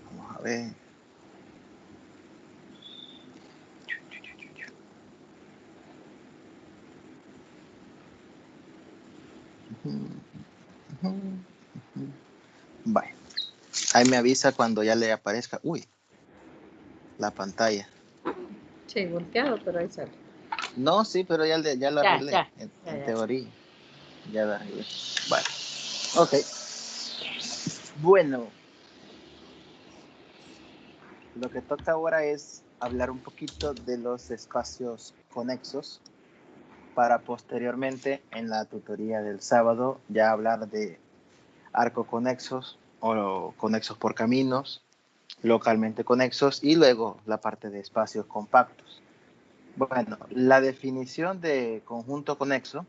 Vamos a ver. Vale. Ahí me avisa cuando ya le aparezca. Uy, la pantalla. Sí, volteado, pero ahí sale. No, sí, pero ya lo arreglé. En Ya. teoría. Ya lo arreglé. Vale. Ok. Bueno. Lo que toca ahora es hablar un poquito de los espacios conexos para posteriormente en la tutoría del sábado ya hablar de arcoconexos o conexos por caminos, localmente conexos y luego la parte de espacios compactos. Bueno, la definición de conjunto conexo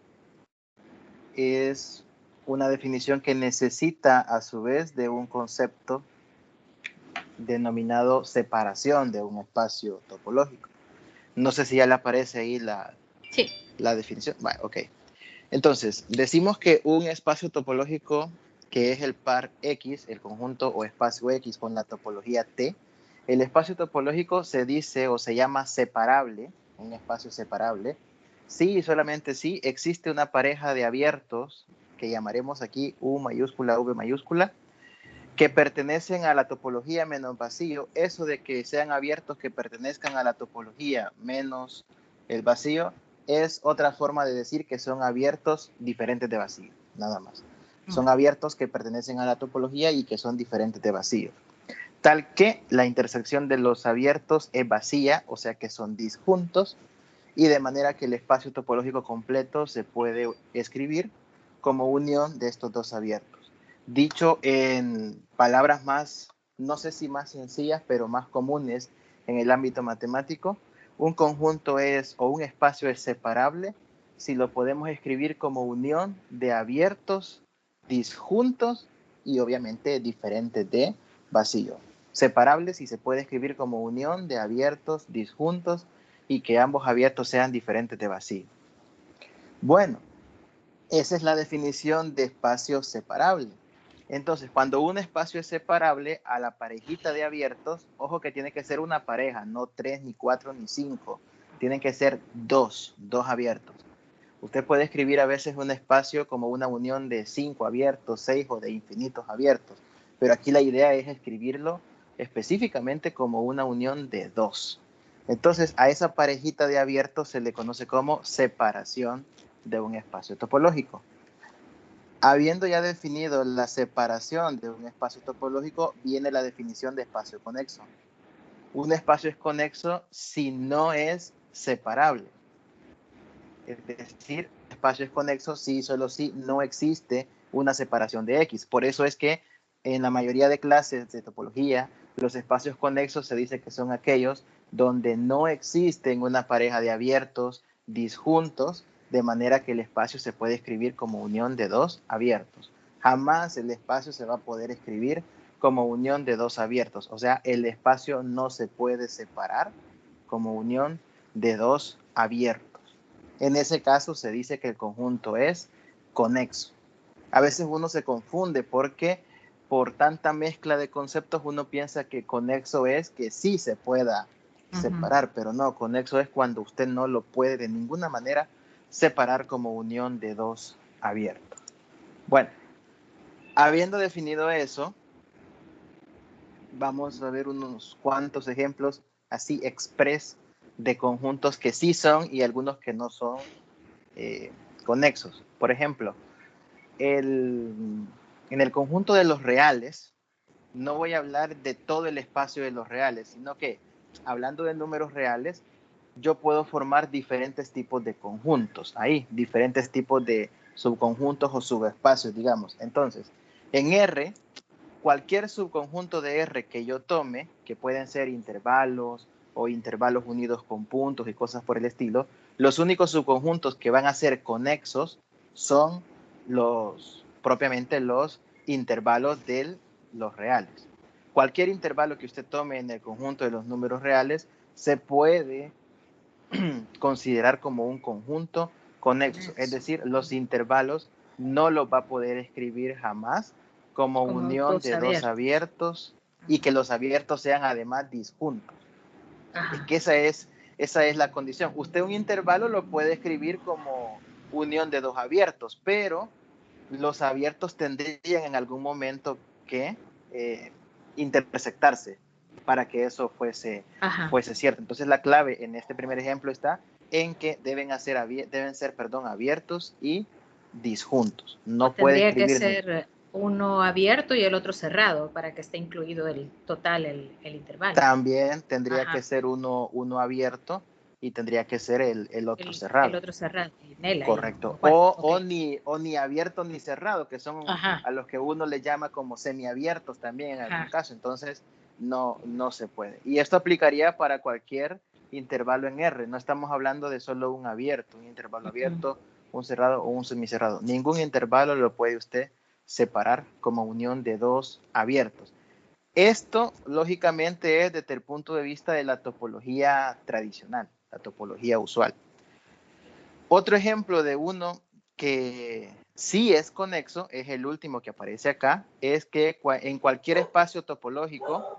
es una definición que necesita a su vez de un concepto denominado separación de un espacio topológico. No sé si ya le aparece ahí la definición. Bueno, ok. Entonces, decimos que un espacio topológico que es el par X, el conjunto o espacio X con la topología T, el espacio topológico se dice o se llama separable, un espacio separable, si y solamente si existe una pareja de abiertos que llamaremos aquí U mayúscula, V mayúscula, que pertenecen a la topología menos vacío. Eso de que sean abiertos que pertenezcan a la topología menos el vacío es otra forma de decir que son abiertos diferentes de vacío, nada más. Son abiertos que pertenecen a la topología y que son diferentes de vacío. Tal que la intersección de los abiertos es vacía, o sea que son disjuntos, y de manera que el espacio topológico completo se puede escribir como unión de estos dos abiertos. Dicho en palabras más, no sé si más sencillas, pero más comunes en el ámbito matemático, un conjunto es o un espacio es separable si lo podemos escribir como unión de abiertos disjuntos y obviamente diferentes de vacío. Separable si se puede escribir como unión de abiertos disjuntos y que ambos abiertos sean diferentes de vacío. Bueno, esa es la definición de espacio separable. Entonces, cuando un espacio es separable a la parejita de abiertos, ojo que tiene que ser una pareja, no 3, ni 4, ni 5. Tienen que ser dos abiertos. Usted puede escribir a veces un espacio como una unión de 5 abiertos, 6 o de infinitos abiertos, pero aquí la idea es escribirlo específicamente como una unión de 2. Entonces, a esa parejita de abiertos se le conoce como separación de un espacio topológico. Habiendo ya definido la separación de un espacio topológico, viene la definición de espacio conexo. Un espacio es conexo si no es separable. Es decir, el espacio es conexo si solo si no existe una separación de X. Por eso es que en la mayoría de clases de topología, los espacios conexos se dice que son aquellos donde no existen una pareja de abiertos disjuntos, de manera que el espacio se puede escribir como unión de dos abiertos. Jamás el espacio se va a poder escribir como unión de dos abiertos. O sea, el espacio no se puede separar como unión de dos abiertos. En ese caso se dice que el conjunto es conexo. A veces uno se confunde porque por tanta mezcla de conceptos uno piensa que conexo es que sí se pueda separar, pero no, conexo es cuando usted no lo puede de ninguna manera separar como unión de dos abiertos. Bueno, habiendo definido eso, vamos a ver unos cuantos ejemplos así express de conjuntos que sí son y algunos que no son conexos. Por ejemplo, en el conjunto de los reales, no voy a hablar de todo el espacio de los reales, sino que hablando de números reales, yo puedo formar diferentes tipos de conjuntos, ahí, diferentes tipos de subconjuntos o subespacios, digamos. Entonces, en R, cualquier subconjunto de R que yo tome, que pueden ser intervalos o intervalos unidos con puntos y cosas por el estilo, los únicos subconjuntos que van a ser conexos son propiamente los intervalos de los reales. Cualquier intervalo que usted tome en el conjunto de los números reales se puede considerar como un conjunto conexo, es decir, los intervalos no lo va a poder escribir jamás como unión de dos abiertos y que los abiertos sean además disjuntos. Es que esa es la condición. Usted un intervalo lo puede escribir como unión de dos abiertos, pero los abiertos tendrían en algún momento que intersectarse para que eso fuese cierto. Entonces la clave en este primer ejemplo está en que deben ser abiertos y disjuntos. No puede tendría que ser uno abierto y el otro cerrado para que esté incluido el total, el intervalo. También tendría que ser uno abierto y tendría que ser el otro cerrado. El otro cerrado. Correcto. O ni abierto ni cerrado, que son a los que uno le llama como semiabiertos también en algún caso. Entonces, no se puede. Y esto aplicaría para cualquier intervalo en R. No estamos hablando de solo un abierto, un intervalo abierto, un cerrado o un semicerrado. Ningún intervalo lo puede usted separar como unión de dos abiertos. Esto, lógicamente, es desde el punto de vista de la topología tradicional, la topología usual. Otro ejemplo de uno que sí es conexo, es el último que aparece acá, es que en cualquier espacio topológico,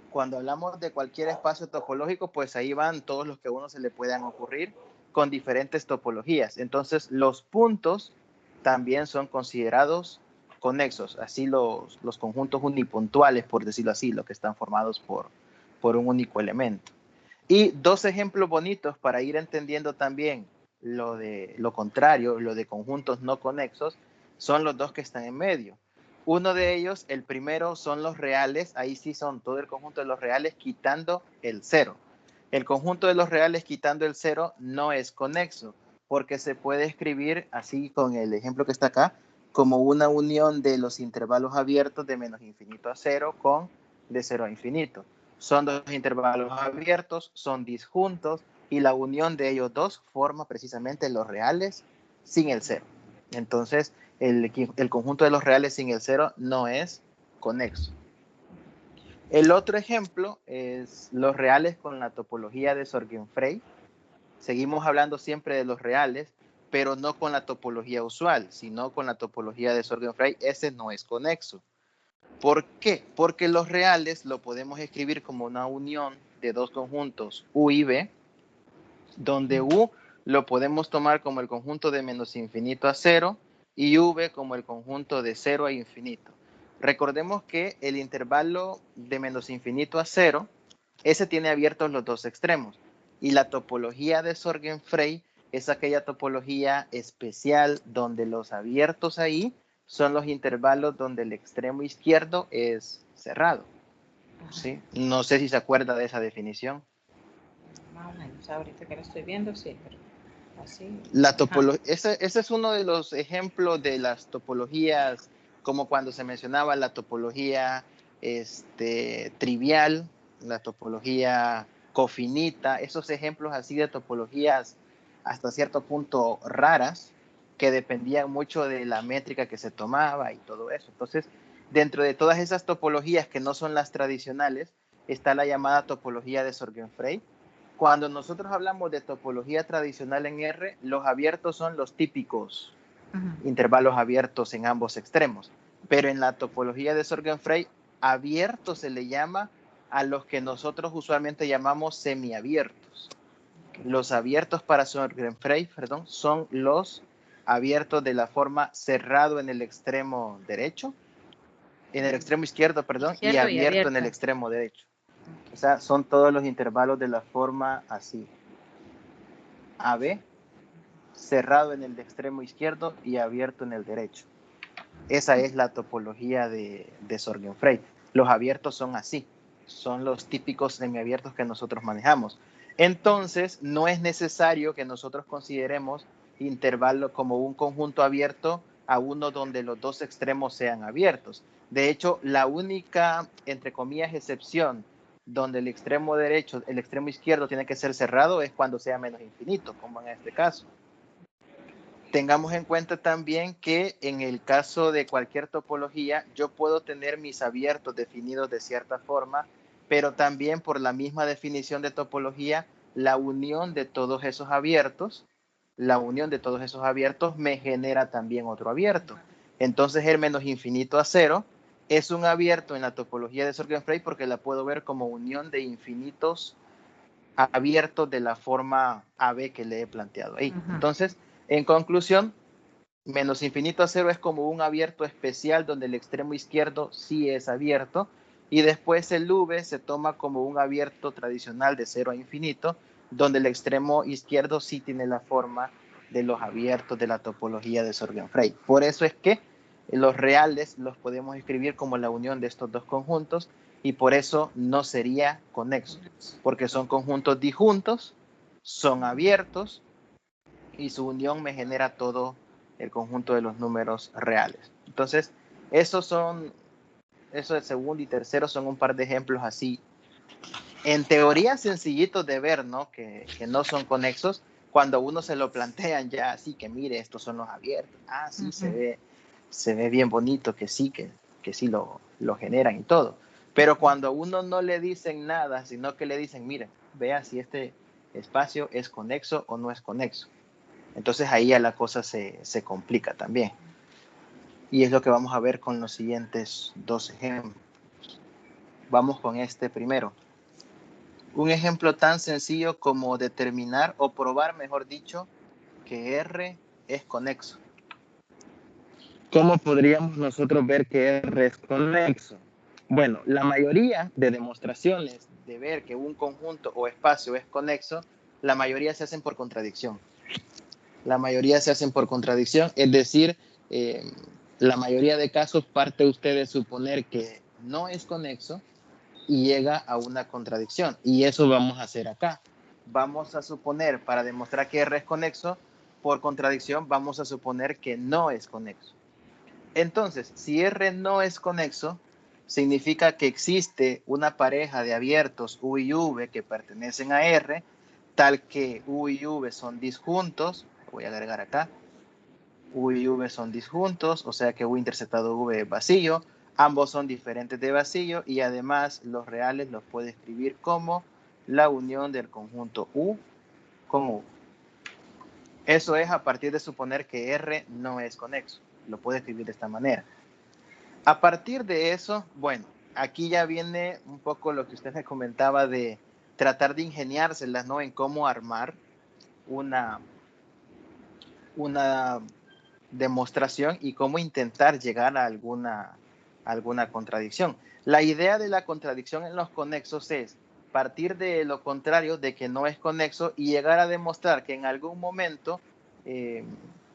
cuando hablamos de cualquier espacio topológico, pues ahí van todos los que a uno se le puedan ocurrir con diferentes topologías. Entonces, los puntos también son considerados conexos, así los conjuntos unipuntuales, por decirlo así, los que están formados por un único elemento. Y dos ejemplos bonitos para ir entendiendo también lo contrario, lo de conjuntos no conexos, son los dos que están en medio. Uno de ellos, el primero, son los reales. Ahí sí son todo el conjunto de los reales quitando el cero. El conjunto de los reales quitando el cero no es conexo, porque se puede escribir así con el ejemplo que está acá, como una unión de los intervalos abiertos de menos infinito a cero con de cero a infinito. Son dos intervalos abiertos, son disjuntos, y la unión de ellos dos forma precisamente los reales sin el cero. Entonces, el conjunto de los reales sin el cero no es conexo. El otro ejemplo es los reales con la topología de Sorgenfrey. Seguimos hablando siempre de los reales, pero no con la topología usual, sino con la topología de Sorgenfrey. Ese no es conexo. ¿Por qué? Porque los reales lo podemos escribir como una unión de dos conjuntos U y B, donde U lo podemos tomar como el conjunto de menos infinito a cero y V como el conjunto de cero a infinito. Recordemos que el intervalo de menos infinito a cero, ese tiene abiertos los dos extremos. Y la topología de Sorgenfrey es aquella topología especial donde los abiertos ahí son los intervalos donde el extremo izquierdo es cerrado. ¿Sí? No sé si se acuerda de esa definición. Más o menos, ahorita que lo estoy viendo, sí, pero así. Ese es uno de los ejemplos de las topologías, como cuando se mencionaba la topología trivial, la topología cofinita, esos ejemplos así de topologías hasta cierto punto raras, que dependían mucho de la métrica que se tomaba y todo eso. Entonces, dentro de todas esas topologías que no son las tradicionales, está la llamada topología de Sorgenfrey. Cuando nosotros hablamos de topología tradicional en R, los abiertos son los típicos intervalos abiertos en ambos extremos. Pero en la topología de Sorgenfrey, abierto se le llama a los que nosotros usualmente llamamos semiabiertos. Los abiertos para Sorgenfrey, son los abiertos de la forma cerrado en el extremo derecho, en el extremo izquierdo, y abierto en el extremo derecho. O sea, son todos los intervalos de la forma así. AB, cerrado en el extremo izquierdo y abierto en el derecho. Esa es la topología de Sorgenfrey. Los abiertos son así. Son los típicos semiabiertos que nosotros manejamos. Entonces, no es necesario que nosotros consideremos intervalo como un conjunto abierto a uno donde los dos extremos sean abiertos. De hecho, la única, entre comillas, excepción donde el extremo derecho, el extremo izquierdo tiene que ser cerrado es cuando sea menos infinito, como en este caso. Tengamos en cuenta también que en el caso de cualquier topología, yo puedo tener mis abiertos definidos de cierta forma, pero también por la misma definición de topología, la unión de todos esos abiertos la unión de todos esos abiertos me genera también otro abierto. Entonces el menos infinito a 0 es un abierto en la topología de Sorgenfrey porque la puedo ver como unión de infinitos abiertos de la forma AB que le he planteado ahí. Entonces, en conclusión, menos infinito a 0 es como un abierto especial donde el extremo izquierdo sí es abierto, y después el V se toma como un abierto tradicional de 0 a infinito, donde el extremo izquierdo sí tiene la forma de los abiertos de la topología de Sorgenfrey. Por eso es que los reales los podemos escribir como la unión de estos dos conjuntos, y por eso no sería conexo, porque son conjuntos disjuntos, son abiertos, y su unión me genera todo el conjunto de los números reales. Entonces, eso de segundo y tercero son un par de ejemplos así, en teoría sencillitos de ver, ¿no? Que no son conexos, cuando uno se lo plantean ya así, que mire, estos son los abiertos, sí, se ve bien bonito, que sí lo generan y todo. Pero cuando a uno no le dicen nada, sino que le dicen, mire, vea si este espacio es conexo o no es conexo. Entonces ahí ya la cosa se complica también. Y es lo que vamos a ver con los siguientes dos ejemplos. Vamos con este primero. Un ejemplo tan sencillo como determinar o probar, mejor dicho, que R es conexo. ¿Cómo podríamos nosotros ver que R es conexo? Bueno, la mayoría de demostraciones de ver que un conjunto o espacio es conexo, la mayoría se hacen por contradicción. Es decir, la mayoría de casos parte usted de suponer que no es conexo y llega a una contradicción. Y eso vamos a hacer acá. Vamos a suponer, para demostrar que R es conexo, por contradicción vamos a suponer que no es conexo. Entonces, si R no es conexo, significa que existe una pareja de abiertos U y V que pertenecen a R, tal que U y V son disjuntos. Voy a agregar acá. U y V son disjuntos, o sea que U interceptado V es vacío. Ambos son diferentes de vacío y además los reales los puede escribir como la unión del conjunto U con U. Eso es a partir de suponer que R no es conexo. Lo puede escribir de esta manera. A partir de eso, bueno, aquí ya viene un poco lo que usted me comentaba de tratar de ingeniárselas, ¿no? En cómo armar una demostración y cómo intentar llegar a alguna contradicción. La idea de la contradicción en los conexos es partir de lo contrario, de que no es conexo, y llegar a demostrar que en algún momento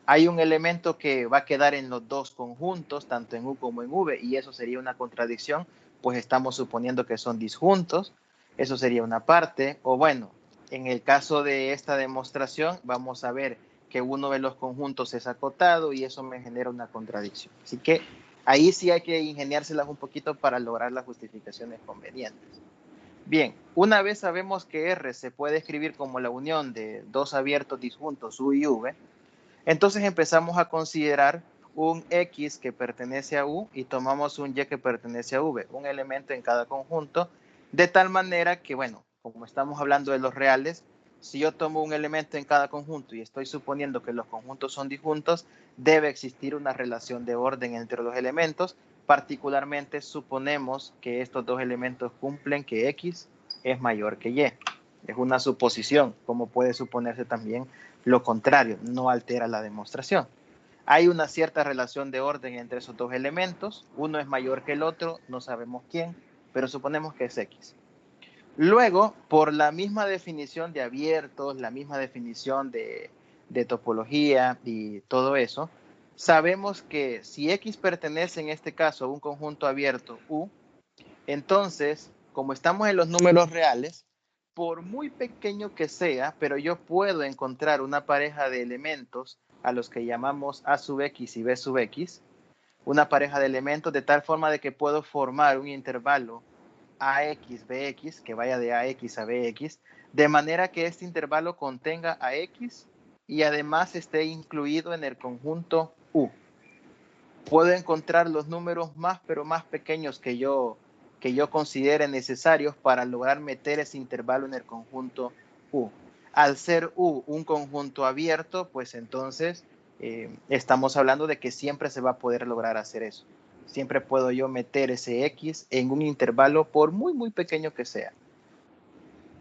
hay un elemento que va a quedar en los dos conjuntos, tanto en U como en V, y eso sería una contradicción, pues estamos suponiendo que son disjuntos. Eso sería una parte. O bueno, en el caso de esta demostración, vamos a ver que uno de los conjuntos es acotado y eso me genera una contradicción. Así que ahí sí hay que ingeniárselas un poquito para lograr las justificaciones convenientes. Bien, una vez sabemos que R se puede escribir como la unión de dos abiertos disjuntos U y V, entonces empezamos a considerar un X que pertenece a U y tomamos un Y que pertenece a V, un elemento en cada conjunto, de tal manera que, bueno, como estamos hablando de los reales, si yo tomo un elemento en cada conjunto y estoy suponiendo que los conjuntos son disjuntos, debe existir una relación de orden entre los elementos. Particularmente suponemos que estos dos elementos cumplen que X es mayor que Y. Es una suposición, como puede suponerse también lo contrario, no altera la demostración. Hay una cierta relación de orden entre esos dos elementos. Uno es mayor que el otro, no sabemos quién, pero suponemos que es X. Luego, por la misma definición de abiertos, la misma definición de topología y todo eso, sabemos que si X pertenece en este caso a un conjunto abierto U, entonces, como estamos en los números reales, por muy pequeño que sea, pero yo puedo encontrar una pareja de elementos a los que llamamos A sub X y B sub X, una pareja de elementos de tal forma de que puedo formar un intervalo AX, BX, que vaya de AX a BX, de manera que este intervalo contenga a X y además esté incluido en el conjunto U. Puedo encontrar los números más, pero más pequeños que yo considere necesarios para lograr meter ese intervalo en el conjunto U. Al ser U un conjunto abierto, pues entonces estamos hablando de que siempre se va a poder lograr hacer eso. Siempre puedo yo meter ese X en un intervalo por muy, muy pequeño que sea.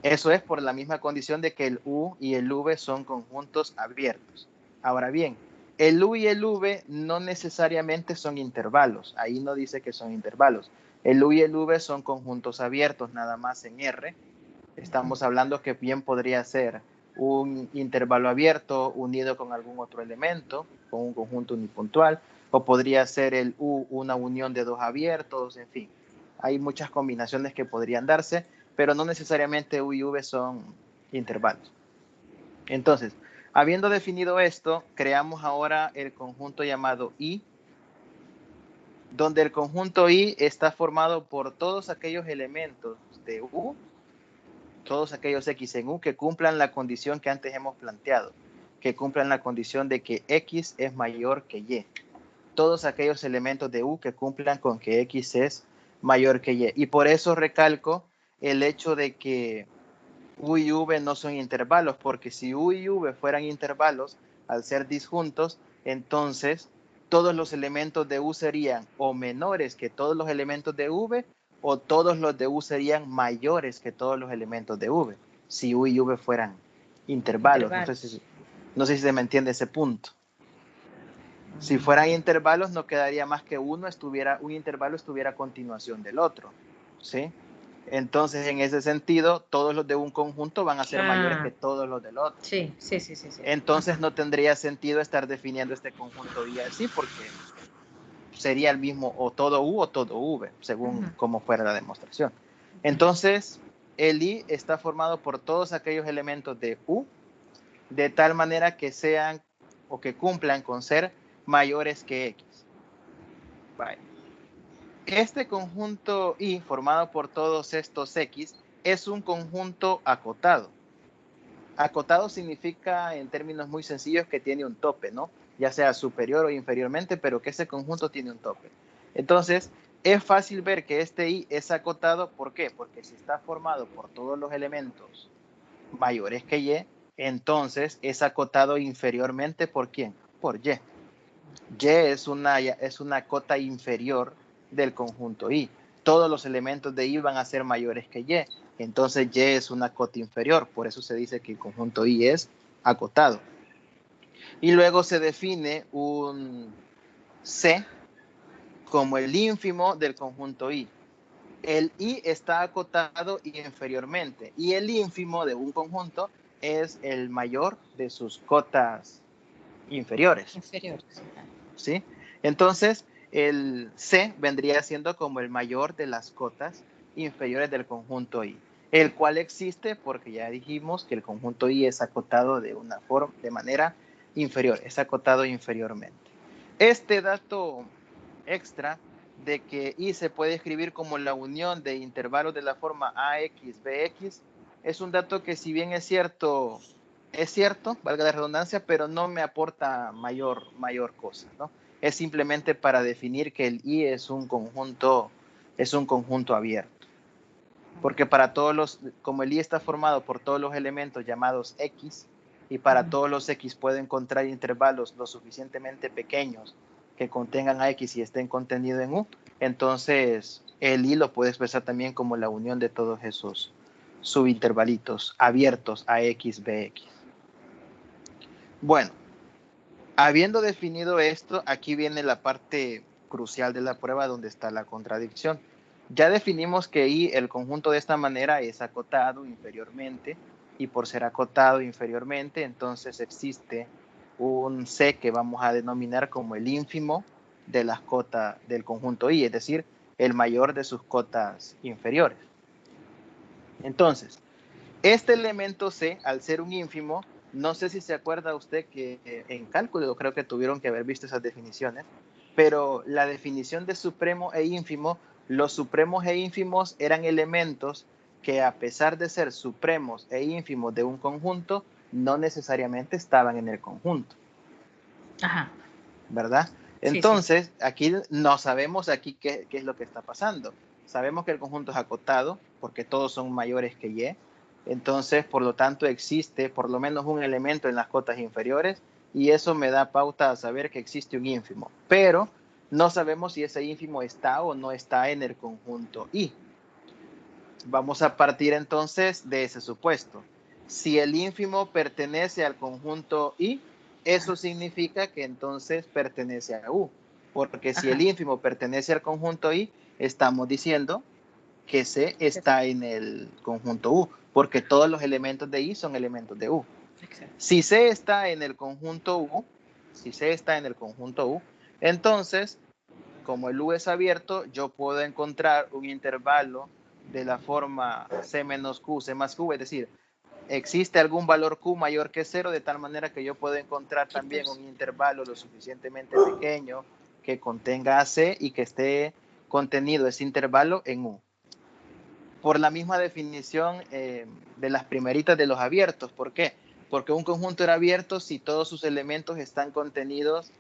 Eso es por la misma condición de que el U y el V son conjuntos abiertos. Ahora bien, el U y el V no necesariamente son intervalos. Ahí no dice que son intervalos. El U y el V son conjuntos abiertos, nada más en R. Estamos hablando que bien podría ser un intervalo abierto unido con algún otro elemento, con un conjunto unipuntual, o podría ser el U una unión de dos abiertos, en fin. Hay muchas combinaciones que podrían darse, pero no necesariamente U y V son intervalos. Entonces, habiendo definido esto, creamos ahora el conjunto llamado I, donde el conjunto I está formado por todos aquellos elementos de U, todos aquellos X en U que cumplan la condición que antes hemos planteado, que cumplan la condición de que X es mayor que Y. Todos aquellos elementos de U que cumplan con que X es mayor que Y. Y por eso recalco el hecho de que U y V no son intervalos, porque si U y V fueran intervalos, al ser disjuntos, entonces todos los elementos de U serían o menores que todos los elementos de V, o todos los de U serían mayores que todos los elementos de V, si U y V fueran intervalos. No sé si se me entiende ese punto. Si fueran intervalos, no quedaría más que un intervalo estuviera a continuación del otro, ¿sí? Entonces, en ese sentido, todos los de un conjunto van a ser mayores que todos los del otro. Sí. Entonces, no tendría sentido estar definiendo este conjunto I así, porque sería el mismo o todo U o todo V, según cómo fuera la demostración. Entonces, el I está formado por todos aquellos elementos de U, de tal manera que sean o que cumplan con ser mayores que X. Vale. Este conjunto I, formado por todos estos X, es un conjunto acotado. Acotado significa, en términos muy sencillos, que tiene un tope, ¿no? Ya sea superior o inferiormente, pero que ese conjunto tiene un tope. Entonces, es fácil ver que este I es acotado. ¿Por qué? Porque si está formado por todos los elementos mayores que Y, entonces es acotado inferiormente. ¿Por quién? Por Y. Y es una cota inferior del conjunto I. Todos los elementos de I van a ser mayores que Y. Entonces Y es una cota inferior. Por eso se dice que el conjunto I es acotado. Y luego se define un C como el ínfimo del conjunto I. El I está acotado inferiormente. Y el ínfimo de un conjunto es el mayor de sus cotas inferiores. ¿Sí? Entonces, el C vendría siendo como el mayor de las cotas inferiores del conjunto I, el cual existe porque ya dijimos que el conjunto I es acotado de manera inferior, es acotado inferiormente. Este dato extra de que I se puede escribir como la unión de intervalos de la forma AX, BX, es un dato que, si bien es cierto, valga la redundancia, pero no me aporta mayor cosa, ¿no? Es simplemente para definir que el I es un conjunto abierto. Porque como el I está formado por todos los elementos llamados X, y para todos los X puedo encontrar intervalos lo suficientemente pequeños que contengan a X y estén contenidos en U, entonces el I lo puedo expresar también como la unión de todos esos subintervalitos abiertos a X, BX. Bueno, habiendo definido esto, aquí viene la parte crucial de la prueba donde está la contradicción. Ya definimos que I, el conjunto de esta manera, es acotado inferiormente, y por ser acotado inferiormente, entonces existe un C que vamos a denominar como el ínfimo de las cotas del conjunto I, es decir, el mayor de sus cotas inferiores. Entonces, este elemento C, al ser un ínfimo, no sé si se acuerda usted que en cálculo creo que tuvieron que haber visto esas definiciones, pero la definición de supremo e ínfimo, los supremos e ínfimos eran elementos que, a pesar de ser supremos e ínfimos de un conjunto, no necesariamente estaban en el conjunto. Ajá. ¿Verdad? Entonces, aquí no sabemos qué es lo que está pasando. Sabemos que el conjunto es acotado porque todos son mayores que Y. Entonces, por lo tanto, existe por lo menos un elemento en las cotas inferiores y eso me da pauta a saber que existe un ínfimo. Pero no sabemos si ese ínfimo está o no está en el conjunto I. Vamos a partir entonces de ese supuesto. Si el ínfimo pertenece al conjunto I, eso significa que entonces pertenece a U. Porque si el ínfimo pertenece al conjunto I, estamos diciendo que C está en el conjunto U, porque todos los elementos de I son elementos de U. Exacto. Si C está en el conjunto U, entonces, como el U es abierto, yo puedo encontrar un intervalo de la forma C menos Q, C más Q, es decir, existe algún valor Q mayor que 0, de tal manera que yo puedo encontrar también un intervalo lo suficientemente pequeño que contenga a C y que esté contenido ese intervalo en U. Por la misma definición de las primeritas de los abiertos. ¿Por qué? Porque un conjunto era abierto si todos sus elementos están contenidos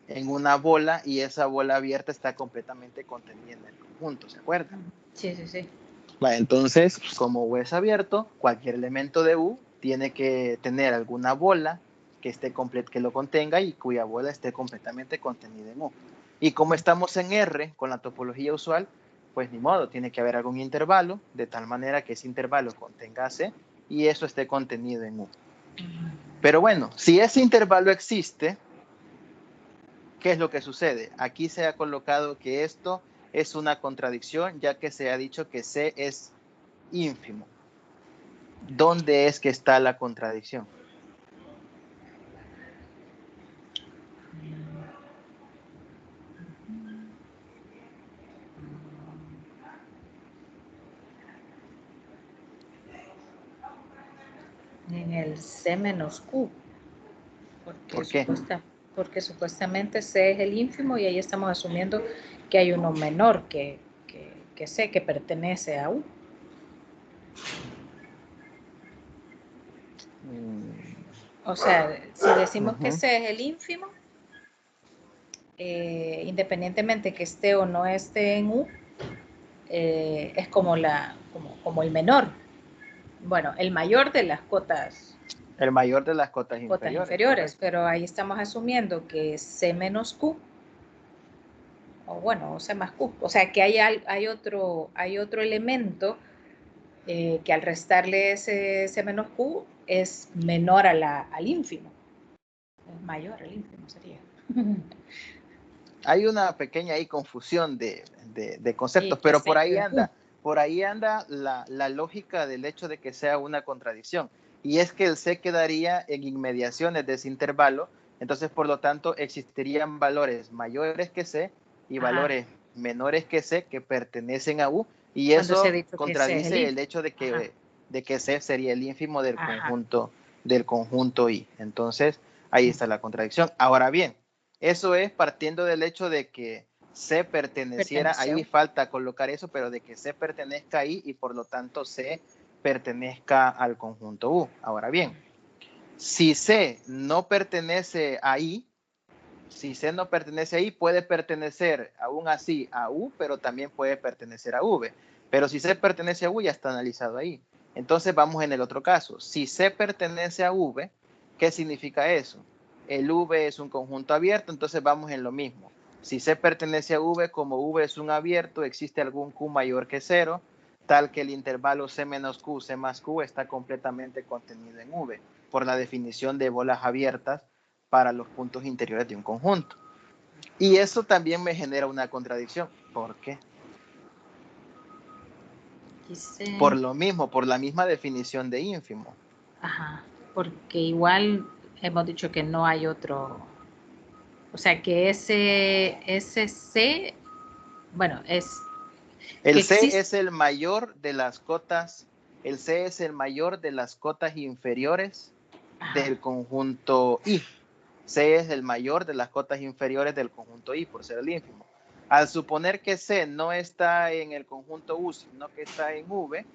en una bola y esa bola abierta está completamente contenida en el conjunto, ¿se acuerdan? Sí, sí, sí. Bueno, entonces, como U es abierto, cualquier elemento de U tiene que tener alguna bola que lo contenga y cuya bola esté completamente contenida en U. Y como estamos en R con la topología usual, pues ni modo, tiene que haber algún intervalo, de tal manera que ese intervalo contenga C y eso esté contenido en U. Pero bueno, si ese intervalo existe, ¿qué es lo que sucede? Aquí se ha colocado que esto es una contradicción, ya que se ha dicho que C es ínfimo. ¿Dónde es que está la contradicción? En el C menos Q. ¿Por qué? Porque supuestamente C es el ínfimo y ahí estamos asumiendo que hay uno menor que C, que pertenece a U. O sea, si decimos que C es el ínfimo, independientemente que esté o no esté en U, es como el menor. Bueno, el mayor de las cotas. El mayor de las cotas inferiores, pero ahí estamos asumiendo que C menos Q, o bueno, C más Q, o sea que hay otro elemento que al restarle ese C menos Q es menor al ínfimo. Es mayor al ínfimo sería. Hay una pequeña ahí confusión de conceptos, pero por ahí anda la lógica del hecho de que sea una contradicción. Y es que el C quedaría en inmediaciones de ese intervalo, entonces por lo tanto existirían valores mayores que C y valores menores que C que pertenecen a U, y eso contradice el hecho de que C sería el ínfimo del conjunto I. Entonces ahí está la contradicción. Ahora bien, eso es partiendo del hecho de que C perteneciera, ahí falta colocar eso, pero de que C pertenezca ahí y por lo tanto C pertenezca al conjunto U. Ahora bien, si C no pertenece ahí, puede pertenecer aún así a U, pero también puede pertenecer a V. Pero si C pertenece a U, ya está analizado ahí. Entonces vamos en el otro caso. Si C pertenece a V, ¿qué significa eso? El V es un conjunto abierto, entonces vamos en lo mismo. Si C pertenece a V, como V es un abierto, existe algún Q mayor que 0, tal que el intervalo C menos Q, C más Q está completamente contenido en V, por la definición de bolas abiertas para los puntos interiores de un conjunto. Y eso también me genera una contradicción. ¿Por qué? Por lo mismo, por la misma definición de ínfimo. Ajá, porque igual hemos dicho que no hay otro, o sea que ese C, bueno, es... El C es el mayor de las cotas, el C es el mayor de las cotas inferiores del conjunto I. C es el mayor de las cotas inferiores del conjunto I, por ser el ínfimo. Al suponer que C no está en el conjunto U, sino que está en V,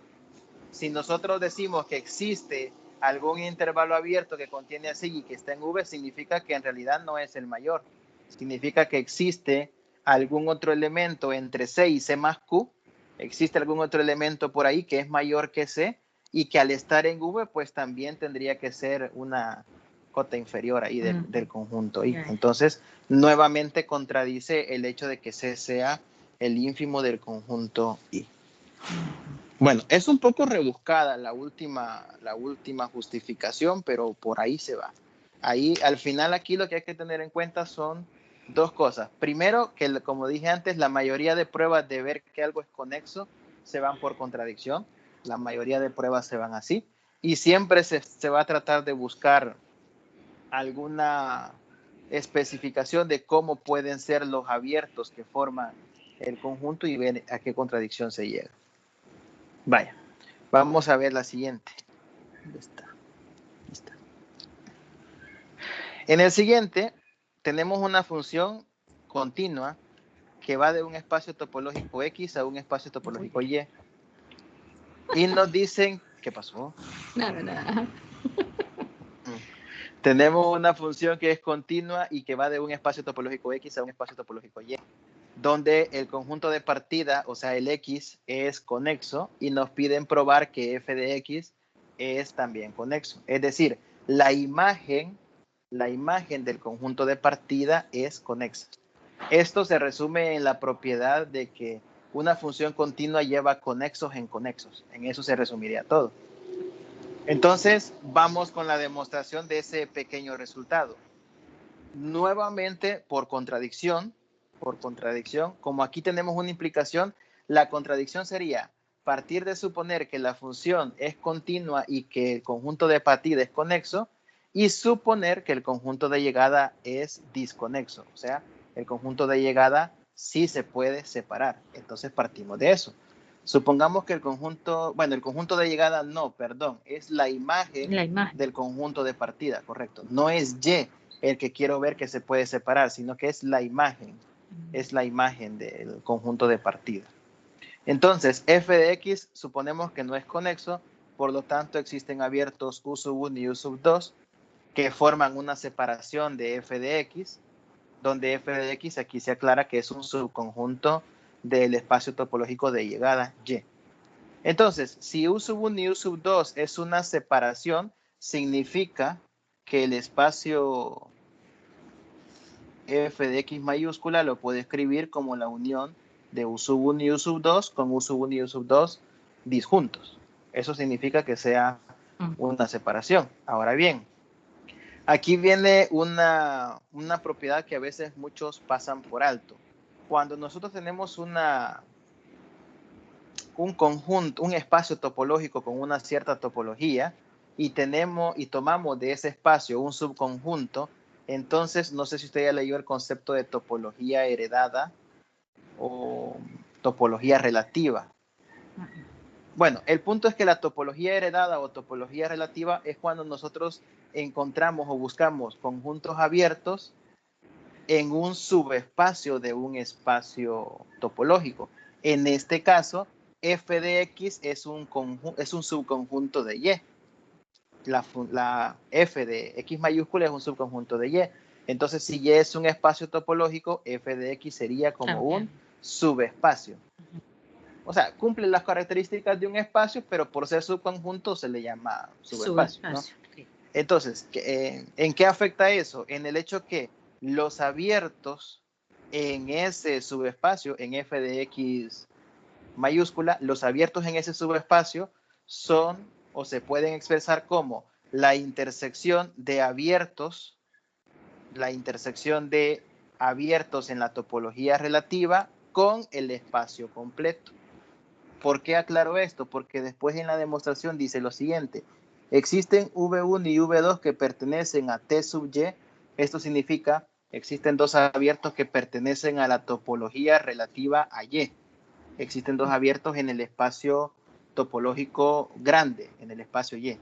si nosotros decimos que existe algún intervalo abierto que contiene a C y que está en V, significa que en realidad no es el mayor. Significa que existe algún otro elemento entre C y C más Q, existe algún otro elemento por ahí que es mayor que C, y que al estar en V, pues también tendría que ser una cota inferior ahí del conjunto I. Entonces, nuevamente contradice el hecho de que C sea el ínfimo del conjunto I. Bueno, es un poco rebuscada la última justificación, pero por ahí se va. Ahí, al final, aquí lo que hay que tener en cuenta son dos cosas. Primero, que como dije antes, la mayoría de pruebas de ver que algo es conexo se van por contradicción. La mayoría de pruebas se van así. Y siempre se va a tratar de buscar alguna especificación de cómo pueden ser los abiertos que forman el conjunto y ver a qué contradicción se llega. Vaya, vamos a ver la siguiente. ¿Dónde está? Ahí está. En el siguiente tenemos una función continua que va de un espacio topológico X a un espacio topológico Y. Y nos dicen, ¿qué pasó? Nada. Tenemos una función que es continua y que va de un espacio topológico X a un espacio topológico Y, donde el conjunto de partida, o sea, el X, es conexo y nos piden probar que f de X es también conexo. Es decir, la imagen del conjunto de partida es conexa. Esto se resume en la propiedad de que una función continua lleva conexos en conexos. En eso se resumiría todo. Entonces, vamos con la demostración de ese pequeño resultado. Nuevamente, por contradicción, como aquí tenemos una implicación, la contradicción sería partir de suponer que la función es continua y que el conjunto de partida es conexo, y suponer que el conjunto de llegada es disconexo. O sea, el conjunto de llegada sí se puede separar. Entonces partimos de eso. Supongamos que el conjunto de llegada no, perdón, es la imagen del conjunto de partida, correcto. No es Y el que quiero ver que se puede separar, sino que es la imagen del conjunto de partida. Entonces, f de x suponemos que no es conexo, por lo tanto existen abiertos U1 y U2 que forman una separación de f de x, donde f de x aquí se aclara que es un subconjunto del espacio topológico de llegada Y. Entonces, si U1 y U2 es una separación, significa que el espacio f de x mayúscula lo puedo escribir como la unión de U1 y U2 con U1 y U2 disjuntos. Eso significa que sea una separación. Ahora bien, aquí viene una propiedad que a veces muchos pasan por alto. Cuando nosotros tenemos un conjunto, un espacio topológico con una cierta topología y tomamos de ese espacio un subconjunto, entonces no sé si usted ya leyó el concepto de topología heredada o topología relativa. Bueno, el punto es que la topología heredada o topología relativa es cuando nosotros encontramos o buscamos conjuntos abiertos en un subespacio de un espacio topológico. En este caso, f de x es un subconjunto de y. La f de x mayúscula es un subconjunto de y. Entonces, si y es un espacio topológico, f de x sería como un subespacio. O sea, cumple las características de un espacio, pero por ser subconjunto se le llama subespacio, ¿no? Entonces, ¿en qué afecta eso? En el hecho que los abiertos en ese subespacio, en f de x mayúscula, los abiertos en ese subespacio son o se pueden expresar como la intersección de abiertos en la topología relativa con el espacio completo. ¿Por qué aclaro esto? Porque después en la demostración dice lo siguiente: existen V1 y V2 que pertenecen a T sub Y. Esto significa existen dos abiertos que pertenecen a la topología relativa a Y. Existen dos abiertos en el espacio topológico grande, en el espacio Y.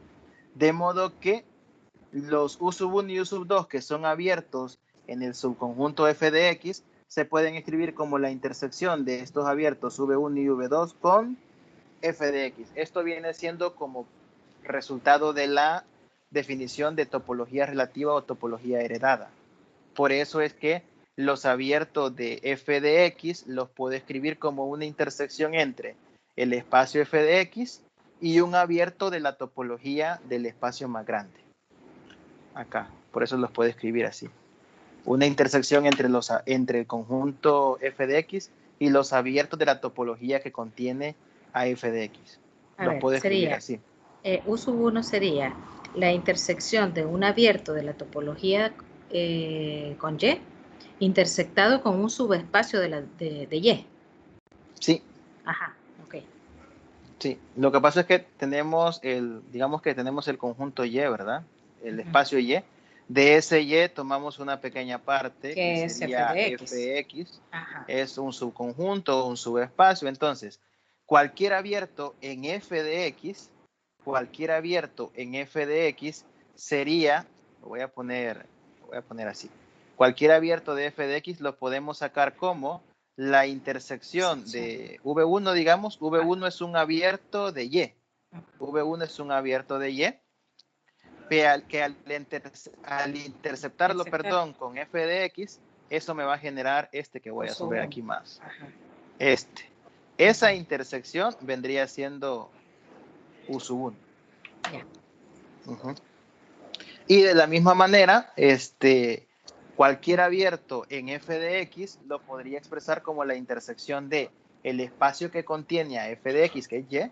De modo que los U1 y U2 que son abiertos en el subconjunto f de x se pueden escribir como la intersección de estos abiertos V1 y V2 con f de x. Esto viene siendo como resultado de la definición de topología relativa o topología heredada. Por eso es que los abiertos de f de x los puedo escribir como una intersección entre el espacio f de x y un abierto de la topología del espacio más grande. Acá, por eso los puedo escribir así. Una intersección entre el conjunto f de x y los abiertos de la topología que contiene a f de x. Los puedo escribir así. U sub 1 sería la intersección de un abierto de la topología con Y intersectado con un subespacio de Y. Sí. Ajá, ok. Sí, lo que pasa es que digamos que tenemos el conjunto Y, ¿verdad? El espacio Y. De ese Y tomamos una pequeña parte que sería Fx. Es un subconjunto, un subespacio. Entonces, cualquier abierto en f de x sería, lo voy a poner así. Cualquier abierto de f de x lo podemos sacar como la intersección de V1, digamos. V1 es un abierto de Y. V1 es un abierto de Y. Que al interceptarlo, con f de x, eso me va a generar este que voy a subir aquí más. Esa intersección vendría siendo U sub 1. Y de la misma manera, cualquier abierto en f de x lo podría expresar como la intersección de el espacio que contiene a f de x, que es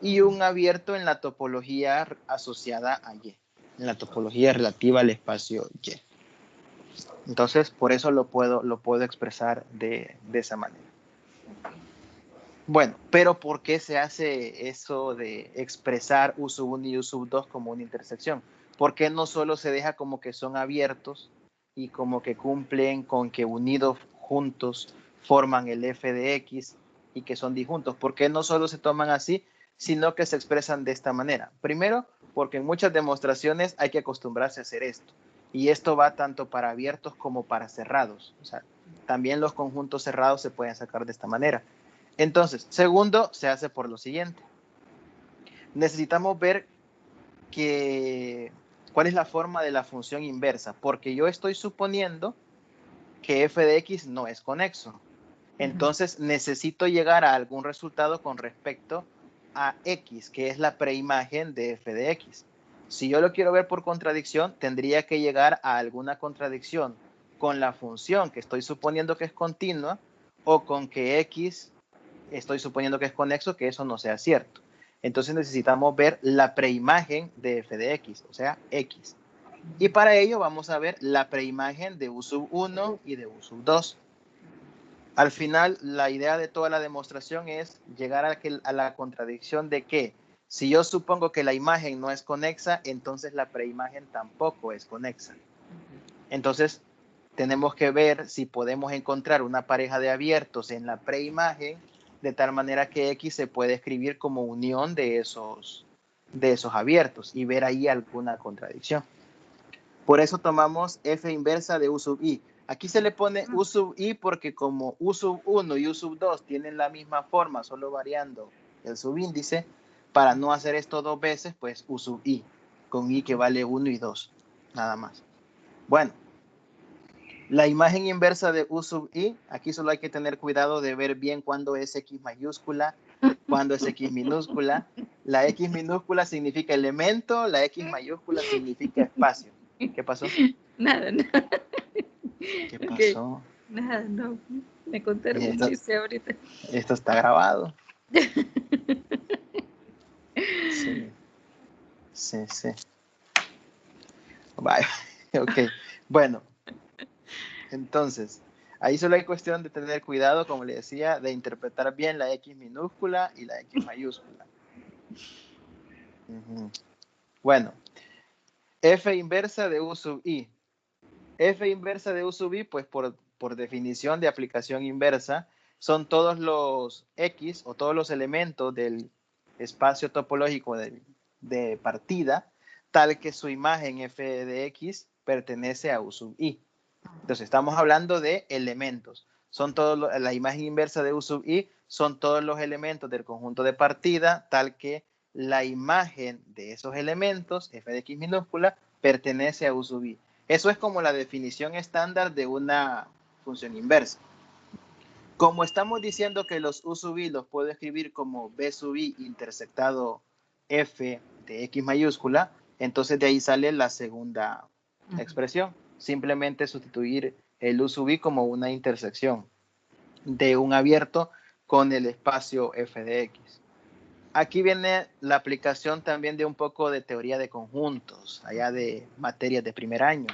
y un abierto en la topología asociada a y, en la topología relativa al espacio y. Entonces, por eso lo puedo expresar de esa manera. Bueno, pero ¿por qué se hace eso de expresar U sub 1 y U sub 2 como una intersección? ¿Por qué no solo se deja como que son abiertos y como que cumplen con que unidos juntos forman el f de x y que son disjuntos? ¿Por qué no solo se toman así, sino que se expresan de esta manera? Primero, porque en muchas demostraciones hay que acostumbrarse a hacer esto. Y esto va tanto para abiertos como para cerrados. O sea, también los conjuntos cerrados se pueden sacar de esta manera. Entonces, segundo, se hace por lo siguiente. Necesitamos ver cuál es la forma de la función inversa, porque yo estoy suponiendo que f de x no es conexo. Entonces, necesito llegar a algún resultado con respecto a x, que es la preimagen de f de x. Si yo lo quiero ver por contradicción, tendría que llegar a alguna contradicción con la función que estoy suponiendo que es continua o con que x estoy suponiendo que es conexo, que eso no sea cierto. Entonces necesitamos ver la preimagen de f de x, o sea, x. Y para ello vamos a ver la preimagen de u sub 1 y de u sub 2. Al final, la idea de toda la demostración es llegar a la contradicción de que si yo supongo que la imagen no es conexa, entonces la preimagen tampoco es conexa. Entonces, tenemos que ver si podemos encontrar una pareja de abiertos en la preimagen de tal manera que X se puede escribir como unión de esos abiertos y ver ahí alguna contradicción. Por eso tomamos f inversa de u sub i. Aquí se le pone u sub i porque como u sub 1 y u sub 2 tienen la misma forma, solo variando el subíndice, para no hacer esto dos veces, pues u sub i, con i que vale 1 y 2, nada más. Bueno, la imagen inversa de U sub i, aquí solo hay que tener cuidado de ver bien cuándo es X mayúscula, cuándo es X minúscula. La X minúscula significa elemento, la X mayúscula significa espacio. ¿Qué pasó? Nada. ¿Qué pasó? Nada, no. Me contaron un chiste ahorita. Esto está grabado. Sí. Vale, ok. Bueno. Entonces, ahí solo hay cuestión de tener cuidado, como le decía, de interpretar bien la X minúscula y la X mayúscula. Bueno, F inversa de U sub I. F inversa de U sub I, pues por definición de aplicación inversa, son todos los X o todos los elementos del espacio topológico de partida, tal que su imagen F de X pertenece a U sub I. Entonces, estamos hablando de elementos. La imagen inversa de U sub I son todos los elementos del conjunto de partida, tal que la imagen de esos elementos, f de x minúscula, pertenece a U sub I. Eso es como la definición estándar de una función inversa. Como estamos diciendo que los U sub I los puedo escribir como B sub I intersectado f de x mayúscula, entonces de ahí sale la segunda expresión. Simplemente sustituir el u sub i como una intersección de un abierto con el espacio f de x. Aquí viene la aplicación también de un poco de teoría de conjuntos, allá de materias de primer año.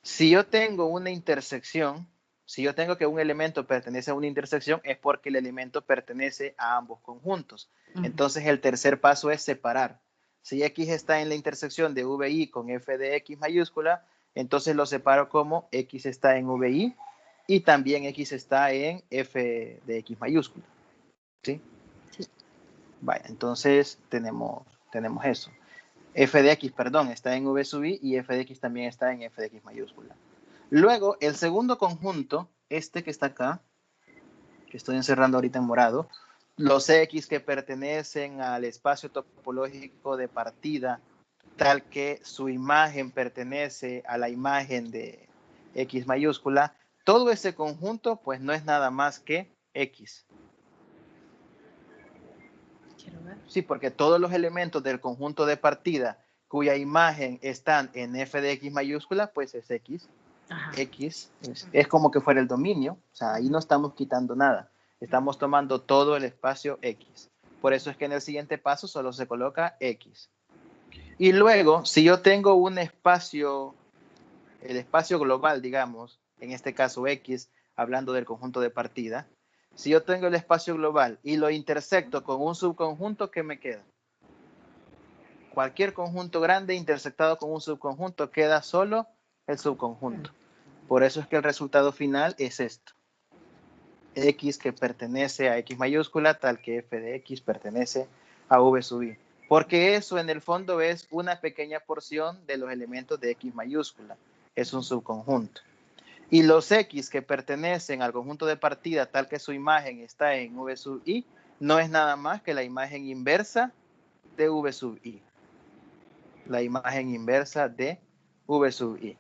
Si yo tengo una intersección, si yo tengo que un elemento pertenece a una intersección, es porque el elemento pertenece a ambos conjuntos. Entonces el tercer paso es separar. Si x está en la intersección de vi con f de x mayúscula, entonces lo separo como x está en vi y también x está en f de x mayúscula. ¿Sí? Sí. Vale, entonces tenemos eso. F de x, perdón, está en v sub i y f de x también está en f de x mayúscula. Luego, el segundo conjunto, este que está acá, que estoy encerrando ahorita en morado, los x que pertenecen al espacio topológico de partida, tal que su imagen pertenece a la imagen de x mayúscula, todo ese conjunto pues no es nada más que x. Sí, porque todos los elementos del conjunto de partida cuya imagen están en f de x mayúscula, pues es x. Ajá. X es como que fuera el dominio, o sea, ahí no estamos quitando nada. Estamos tomando todo el espacio X. Por eso es que en el siguiente paso solo se coloca X. Y luego, si yo tengo un espacio, el espacio global, digamos, en este caso X, hablando del conjunto de partida, si yo tengo el espacio global y lo intersecto con un subconjunto, ¿qué me queda? Cualquier conjunto grande intersectado con un subconjunto queda solo el subconjunto. Por eso es que el resultado final es esto. X que pertenece a X mayúscula, tal que f de X pertenece a v sub i. Porque eso en el fondo es una pequeña porción de los elementos de X mayúscula. Es un subconjunto. Y los X que pertenecen al conjunto de partida, tal que su imagen está en v sub i, no es nada más que la imagen inversa de v sub i. La imagen inversa de v sub i.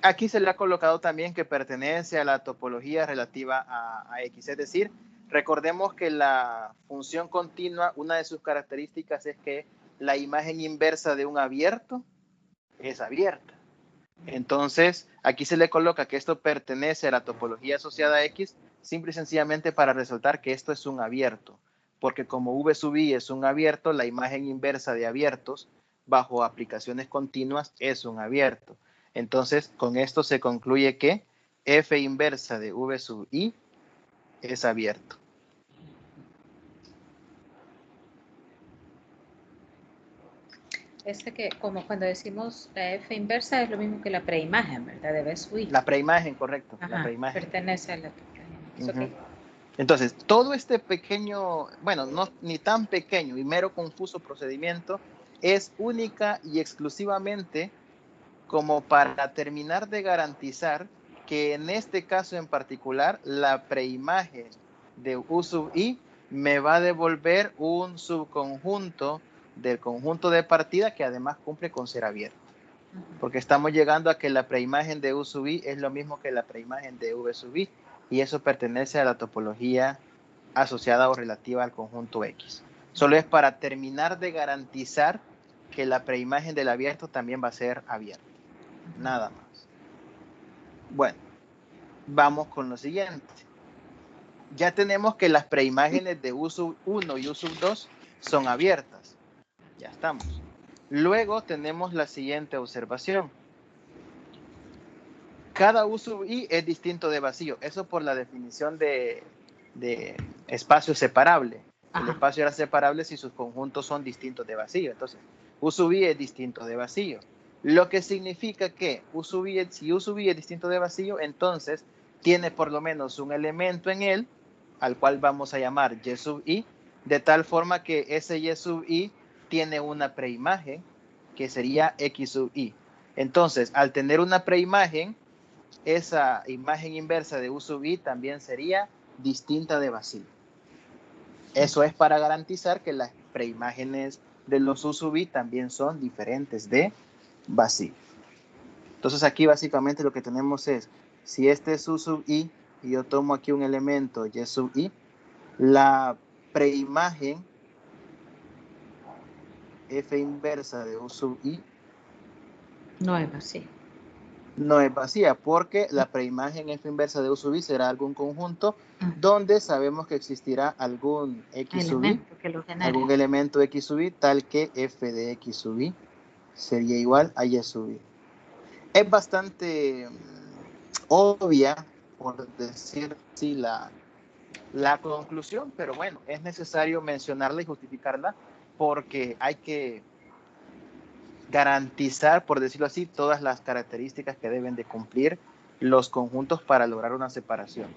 Aquí se le ha colocado también que pertenece a la topología relativa a X. Es decir, recordemos que la función continua, una de sus características es que la imagen inversa de un abierto es abierta. Entonces, aquí se le coloca que esto pertenece a la topología asociada a X, simple y sencillamente para resaltar que esto es un abierto. Porque como V sub i es un abierto, la imagen inversa de abiertos bajo aplicaciones continuas es un abierto. Entonces, con esto se concluye que f inversa de v sub i es abierto. Que como cuando decimos la f inversa es lo mismo que la preimagen, ¿verdad? De v sub i. La preimagen, correcto. Ajá, la preimagen. Pertenece a la okay. Entonces, todo este pequeño, bueno, no ni tan pequeño y mero confuso procedimiento es única y exclusivamente como para terminar de garantizar que en este caso en particular la preimagen de U sub i me va a devolver un subconjunto del conjunto de partida que además cumple con ser abierto. Porque estamos llegando a que la preimagen de U sub i es lo mismo que la preimagen de V sub i y eso pertenece a la topología asociada o relativa al conjunto X. Solo es para terminar de garantizar que la preimagen del abierto también va a ser abierta. Nada más. Bueno, vamos con lo siguiente. Ya tenemos que las preimágenes de U sub 1 y U sub 2 son abiertas. Ya estamos. Luego tenemos la siguiente observación. Cada U sub i es distinto de vacío. Eso por la definición de espacio separable. Ajá. El espacio era separable si sus conjuntos son distintos de vacío. Entonces, U sub i es distinto de vacío. Lo que significa que si U sub i es distinto de vacío, entonces tiene por lo menos un elemento en él, al cual vamos a llamar Y sub i, de tal forma que ese Y sub i tiene una preimagen, que sería X sub i. Entonces, al tener una preimagen, esa imagen inversa de U sub i también sería distinta de vacío. Eso es para garantizar que las preimágenes de los U sub i también son diferentes de vacío. Entonces aquí básicamente lo que tenemos es, si este es U sub i y yo tomo aquí un elemento Y sub i, la preimagen F inversa de U sub I no es vacía. No es vacía, porque la preimagen F inversa de U sub I será algún conjunto donde sabemos que existirá algún X sub I, algún elemento X sub I, tal que F de X sub I sería igual a Y sub I. Es bastante obvia, por decir así, la conclusión, pero bueno, es necesario mencionarla y justificarla porque hay que garantizar, por decirlo así, todas las características que deben de cumplir los conjuntos para lograr una separación.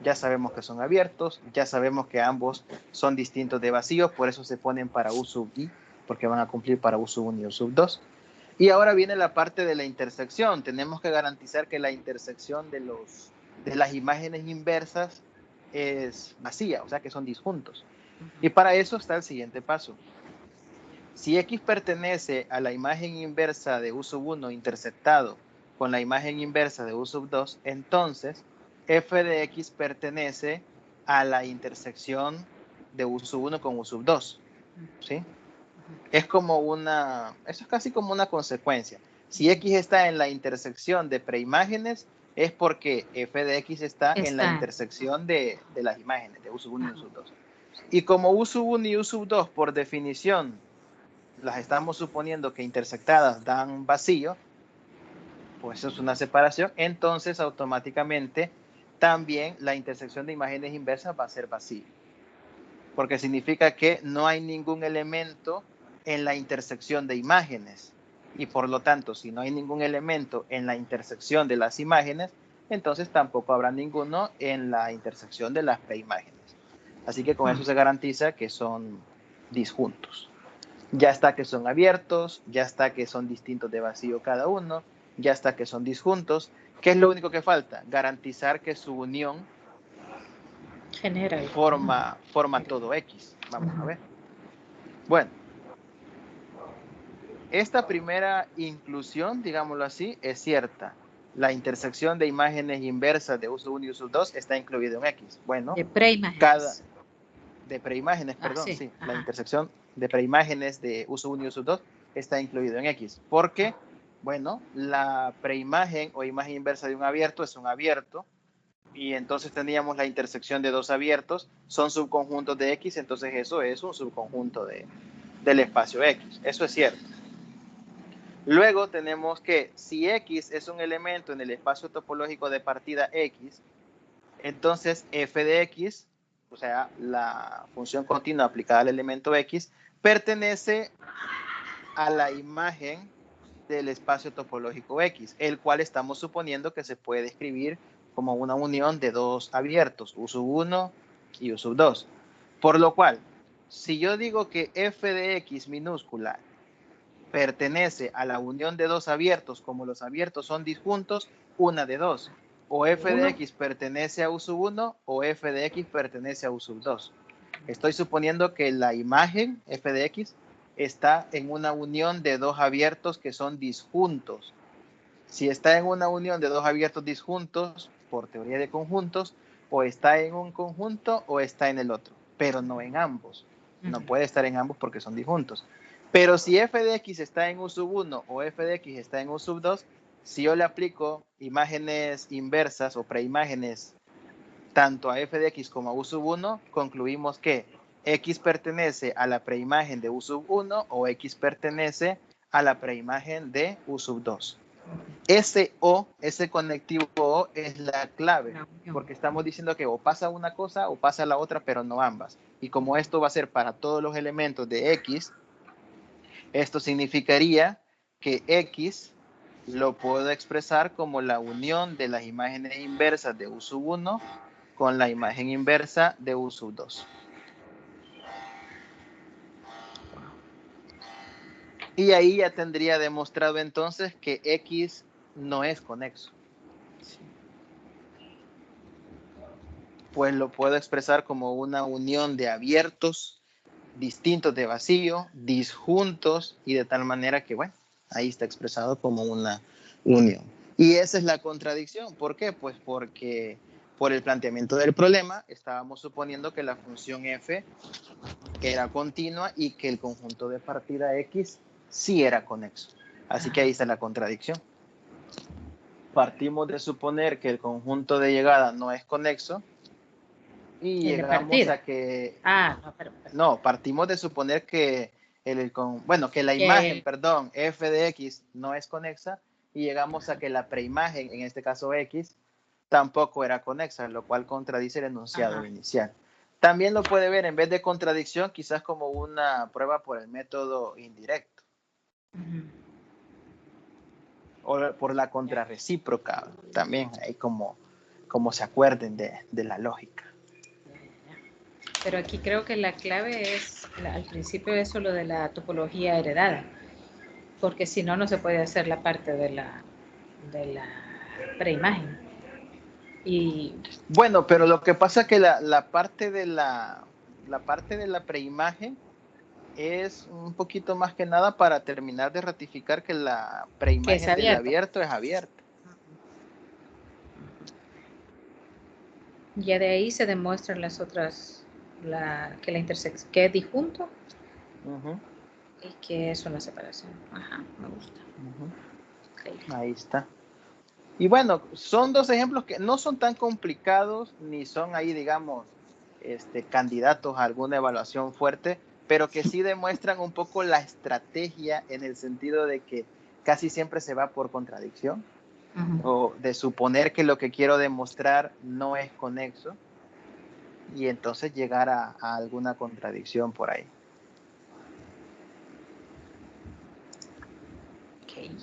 Ya sabemos que son abiertos, ya sabemos que ambos son distintos de vacío, por eso se ponen para U sub I, porque van a cumplir para U sub 1 y U sub 2. Y ahora viene la parte de la intersección. Tenemos que garantizar que la intersección de las imágenes inversas es vacía, o sea que son disjuntos. Y para eso está el siguiente paso. Si X pertenece a la imagen inversa de U sub 1 intersectado con la imagen inversa de U sub 2, entonces F de X pertenece a la intersección de U sub 1 con U sub 2. ¿Sí? Eso es casi como una consecuencia. Si X está en la intersección de preimágenes, es porque F de X está en la intersección de las imágenes de U sub 1 y U sub 2. Y como U sub 1 y U sub 2, por definición, las estamos suponiendo que intersectadas dan vacío, pues eso es una separación, entonces automáticamente también la intersección de imágenes inversas va a ser vacío, porque significa que no hay ningún elemento en la intersección de imágenes, y por lo tanto, si no hay ningún elemento en la intersección de las imágenes, entonces tampoco habrá ninguno en la intersección de las preimágenes. Así que con eso se garantiza que son disjuntos. Ya está que son abiertos, ya está que son distintos de vacío cada uno, ya está que son disjuntos. ¿Qué es lo único que falta? Garantizar que su unión forma todo X. Vamos a ver. Bueno, esta primera inclusión, digámoslo así, es cierta. La intersección de imágenes inversas de U sub 1 y U sub 2 está incluido en X. Bueno, de preimágenes. De preimágenes, perdón, sí. La intersección de preimágenes de U sub 1 y U sub 2 está incluido en X. Porque, bueno, la preimagen o imagen inversa de un abierto es un abierto. Y entonces teníamos la intersección de dos abiertos. Son subconjuntos de X, entonces eso es un subconjunto del espacio X. Eso es cierto. Luego tenemos que si X es un elemento en el espacio topológico de partida X, entonces F de X, o sea, la función continua aplicada al elemento X, pertenece a la imagen del espacio topológico X, el cual estamos suponiendo que se puede escribir como una unión de dos abiertos, U sub 1 y U sub 2. Por lo cual, si yo digo que F de X minúscula pertenece a la unión de dos abiertos, como los abiertos son disjuntos, una de dos. O F de X pertenece a U sub 1 o F de X pertenece a U sub 2. Estoy suponiendo que la imagen F de X está en una unión de dos abiertos que son disjuntos. Si está en una unión de dos abiertos disjuntos, por teoría de conjuntos, o está en un conjunto o está en el otro, pero no en ambos. No puede estar en ambos porque son disjuntos. Pero si F de X está en U sub 1 o F de X está en U sub 2, si yo le aplico imágenes inversas o preimágenes tanto a F de X como a U sub 1, concluimos que X pertenece a la preimagen de U sub 1 o X pertenece a la preimagen de U sub 2. Ese O, ese conectivo O es la clave, porque estamos diciendo que o pasa una cosa o pasa la otra, pero no ambas. Y como esto va a ser para todos los elementos de X, esto significaría que X lo puedo expresar como la unión de las imágenes inversas de U sub 1 con la imagen inversa de U sub 2. Y ahí ya tendría demostrado entonces que X no es conexo. Pues lo puedo expresar como una unión de abiertos distintos de vacío, disjuntos, y de tal manera que, bueno, ahí está expresado como una unión. Y esa es la contradicción. ¿Por qué? Pues porque por el planteamiento del problema, estábamos suponiendo que la función f era continua y que el conjunto de partida x sí era conexo. Así que ahí está la contradicción. Partimos de suponer que el conjunto de llegada no es conexo y llegamos a que... No, partimos de suponer que que la imagen, perdón, f de x no es conexa y llegamos a que la preimagen, en este caso x, tampoco era conexa, lo cual contradice el enunciado inicial. También lo puede ver en vez de contradicción, quizás como una prueba por el método indirecto. O por la contrarrecíproca, también, ahí como se acuerden de la lógica. Pero aquí creo que la clave es, al principio, eso lo de la topología heredada, porque si no, no se puede hacer la parte de la preimagen. Y bueno, pero lo que pasa es que la parte de la preimagen es un poquito más que nada para terminar de ratificar que la preimagen del abierto es abierta. Ya de ahí se demuestran las otras, que la intersección, que es disjunto y que es una separación. Ajá, me gusta. Okay. Ahí está. Y bueno, son dos ejemplos que no son tan complicados, ni son ahí, digamos, candidatos a alguna evaluación fuerte, pero que sí demuestran un poco la estrategia en el sentido de que casi siempre se va por contradicción, o de suponer que lo que quiero demostrar no es conexo, y entonces llegar a alguna contradicción por ahí. Okay.